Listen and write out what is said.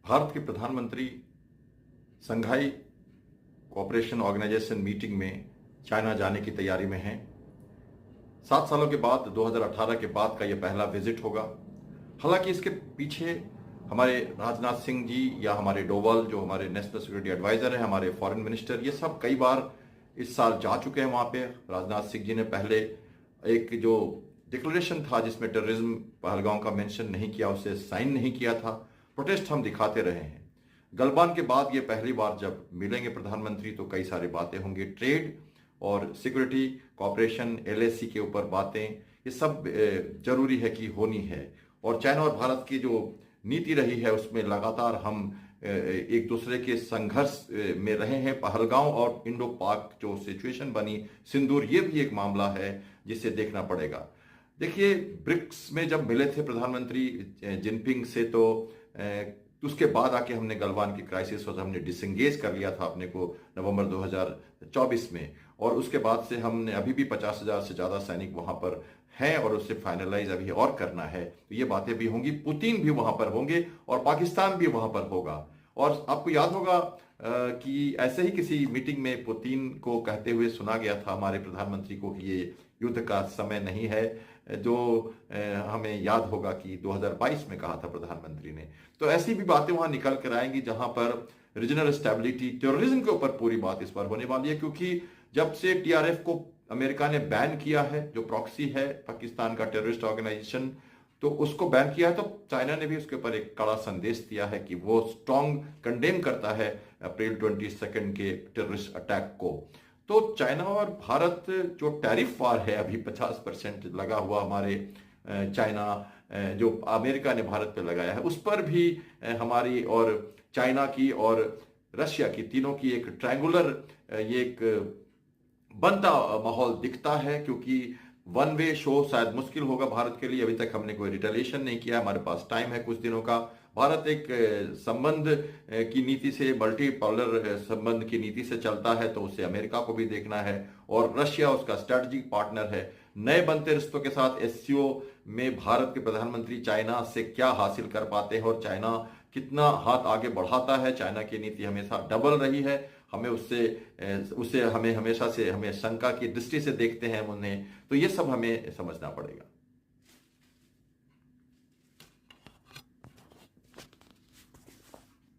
भारत के प्रधानमंत्री संघाई cooperation organisation meeting में चाइना जाने की तैयारी में हैं। 7 सालों के बाद 2018 के बाद का यह पहला विजिट होगा। हालांकि इसके पीछे हमारे राजनाथ सिंह जी या हमारे डोवाल जो हमारे नेशनल सिक्योरिटी एडवाइजर हैं, हमारे फॉरेन मिनिस्टर, ये सब कई बार इस साल जा चुके हैं वहां पे। राजनाथ सिंह जी ने पहले एक जो डिक्लेरेशन था जिसमें टेररिज्म पहलगांव का मेंशन नहीं किया, उसे साइन नहीं किया था। प्रोटेस्ट हम दिखाते रहे हैं। गलवान के बाद ये पहली बार जब मिलेंगे प्रधानमंत्री तो कई सारी बातें होंगी। ट्रेड और सिक्योरिटी कॉपरेशन, एलएसी के ऊपर बातें, ये सब जरूरी है कि होनी है। और चाइना और भारत की जो नीति रही है उसमें लगातार हम एक दूसरे के संघर्ष में रहे हैं। पहलगांव और इंडो पाक जो सिचुएशन बनी, सिंदूर, ये भी एक मामला है जिसे देखना पड़ेगा। देखिए, ब्रिक्स में जब मिले थे प्रधानमंत्री जिनपिंग से तो उसके बाद आके हमने गलवान की क्राइसिस और हमने डिसंगेज कर लिया था अपने को नवंबर 2024 में। और उसके बाद से हमने अभी भी 50,000 से ज्यादा सैनिक वहां पर हैं और उसे फाइनलाइज अभी और करना है। तो ये बातें भी होंगी, पुतिन भी वहां पर होंगे और पाकिस्तान भी वहां पर होगा। और आपको याद होगा कि ऐसे ही किसी मीटिंग में पुतिन को कहते हुए सुना गया था हमारे प्रधानमंत्री को कि ये युद्ध का समय नहीं है, जो हमें याद होगा कि 2022 में कहा था प्रधानमंत्री ने। तो ऐसी भी बातें वहां निकल कर आएंगी जहां पर रीजनल स्टेबिलिटी, टेररिज्म के ऊपर पूरी बात इस बार होने वाली है। क्योंकि जब से टीआरएफ को अमेरिका ने बैन किया है, जो प्रॉक्सी है पाकिस्तान का टेररिस्ट ऑर्गेनाइजेशन, तो उसको बैन किया है, तो चाइना ने भी उसके ऊपर एक कड़ा संदेश दिया है कि वो स्ट्रॉन्ग कंडेम करता है अप्रैल 22 के टेररिस्ट अटैक को। तो चाइना और भारत जो टैरिफ वार है अभी 50% लगा हुआ हमारे चाइना जो अमेरिका ने भारत पे लगाया है, उस पर भी हमारी और चाइना की और रशिया की, तीनों की एक ट्रायंगुलर ये एक बनता माहौल दिखता है। क्योंकि वन वे शो शायद मुश्किल होगा भारत के लिए। अभी तक हमने कोई रिटेलिएशन नहीं किया, हमारे पास टाइम है कुछ दिनों का। भारत एक संबंध की नीति से, मल्टीपोलर संबंध की नीति से चलता है, तो उसे अमेरिका को भी देखना है। और रशिया उसका स्ट्रेटेजिक पार्टनर है। नए बनते रिश्तों के साथ एससीओ में भारत के प्रधानमंत्री चाइना से क्या हासिल कर पाते हैं और चाइना कितना हाथ आगे बढ़ाता है। चाइना की नीति हमेशा डबल रही है, हमें उसे हमें हमेशा से हमें शंका की दृष्टि से देखते हैं उन्हें। तो ये सब हमें समझना पड़ेगा।